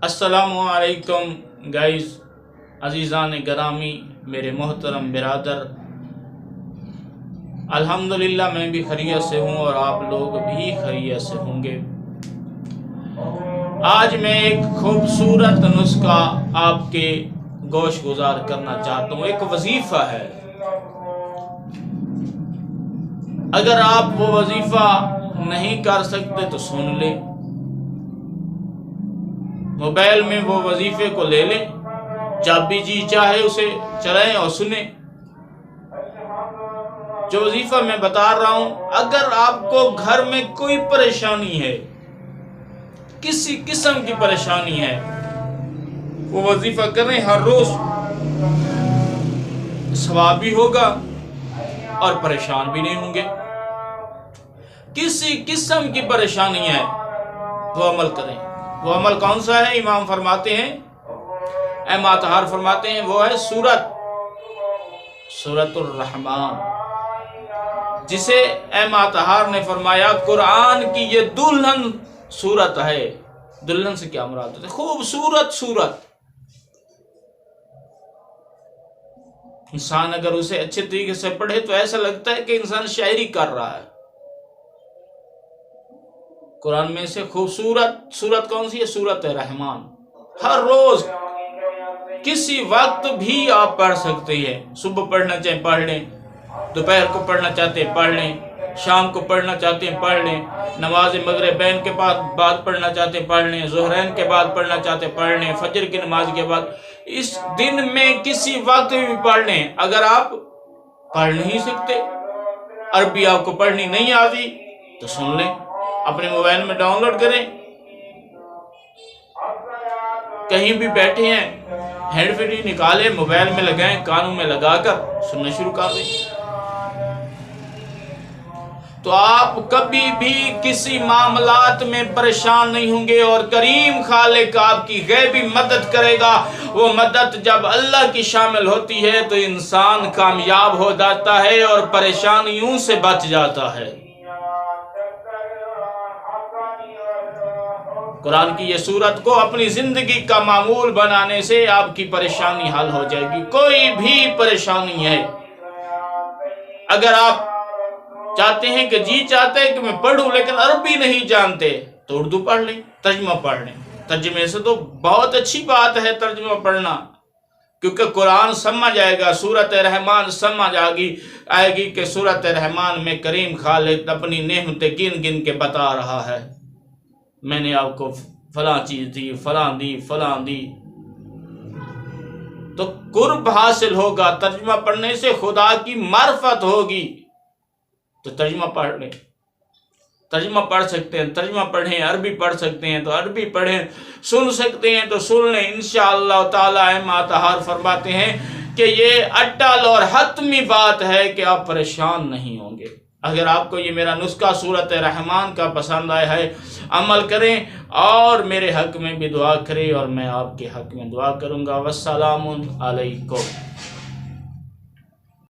السلام علیکم گائز، عزیزان گرامی، میرے محترم برادر، الحمدللہ میں بھی خیریت سے ہوں اور آپ لوگ بھی خیریت سے ہوں گے۔ آج میں ایک خوبصورت نسخہ آپ کے گوش گزار کرنا چاہتا ہوں۔ ایک وظیفہ ہے، اگر آپ وہ وظیفہ نہیں کر سکتے تو سن لیں، موبائل میں وہ وظیفے کو لے لیں، جب بھی جی چاہے اسے چلائیں اور سنیں۔ جو وظیفہ میں بتا رہا ہوں، اگر آپ کو گھر میں کوئی پریشانی ہے، کسی قسم کی پریشانی ہے، وہ وظیفہ کریں، ہر روز ثواب بھی ہوگا اور پریشان بھی نہیں ہوں گے۔ کسی قسم کی پریشانی ہے وہ عمل کریں۔ وہ عمل کون سا ہے؟ امام فرماتے ہیں، امام طاہر فرماتے ہیں، وہ ہے سورۃ الرحمن، جسے امام طاہر نے فرمایا قرآن کی یہ دلہن سورت ہے۔ دلہن سے کیا مراد ہے؟ خوبصورت سورت۔ انسان اگر اسے اچھے طریقے سے پڑھے تو ایسا لگتا ہے کہ انسان شاعری کر رہا ہے۔ قرآن میں سے خوبصورت سورت کون سی ہے؟ سورۃ رحمان۔ ہر روز کسی وقت بھی آپ پڑھ سکتے ہیں۔ صبح پڑھنا چاہیں پڑھ لیں، دوپہر کو پڑھنا چاہتے ہیں پڑھ لیں، شام کو پڑھنا چاہتے ہیں پڑھ لیں، نماز مغربین کے بعد پڑھنا چاہتے ہیں پڑھ لیں، ظہرین کے بعد پڑھنا چاہتے ہیں پڑھ لیں، فجر کی نماز کے بعد، اس دن میں کسی وقت بھی پڑھ لیں۔ اگر آپ پڑھ نہیں سکتے، عربی آپ کو پڑھنی نہیں آتی تو سن لیں، اپنے موبائل میں ڈاؤن لوڈ کریں، کہیں بھی بیٹھے ہیں ہینڈ فری نکالیں، موبائل میں لگائیں، کانوں میں لگا کر سننا شروع کر دیں، تو آپ کبھی بھی کسی معاملات میں پریشان نہیں ہوں گے، اور کریم خالق آپ کی غیبی مدد کرے گا۔ وہ مدد جب اللہ کی شامل ہوتی ہے تو انسان کامیاب ہو جاتا ہے اور پریشانیوں سے بچ جاتا ہے۔ قرآن کی یہ سورت کو اپنی زندگی کا معمول بنانے سے آپ کی پریشانی حل ہو جائے گی۔ کوئی بھی پریشانی ہے، اگر آپ چاہتے ہیں کہ جی چاہتے ہیں کہ میں پڑھوں لیکن عربی نہیں جانتے، تو اردو پڑھ لیں، ترجمہ پڑھ لیں۔ ترجمے سے تو بہت اچھی بات ہے ترجمہ پڑھنا، کیونکہ قرآن سمجھ آئے گا، سورۃ رحمان سمجھ آئے گی کہ سورۃ رحمان میں کریم خالق اپنی نعمتیں گن گن کے بتا رہا ہے، میں نے آپ کو فلاں چیز دی، فلاں دی، فلاں دی، تو قرب حاصل ہوگا۔ ترجمہ پڑھنے سے خدا کی معرفت ہوگی، تو ترجمہ پڑھ لیں، ترجمہ پڑھ سکتے ہیں ترجمہ پڑھیں، عربی پڑھ سکتے ہیں تو عربی پڑھیں، سن سکتے ہیں تو سن لیں۔ انشاءاللہ تعالی امام طاہر فرماتے ہیں کہ یہ اٹل اور حتمی بات ہے کہ آپ پریشان نہیں ہوں گے۔ اگر آپ کو یہ میرا نسخہ سورۃ رحمان کا پسند آیا ہے، عمل کریں اور میرے حق میں بھی دعا کریں، اور میں آپ کے حق میں دعا کروں گا۔ والسلام علیکم۔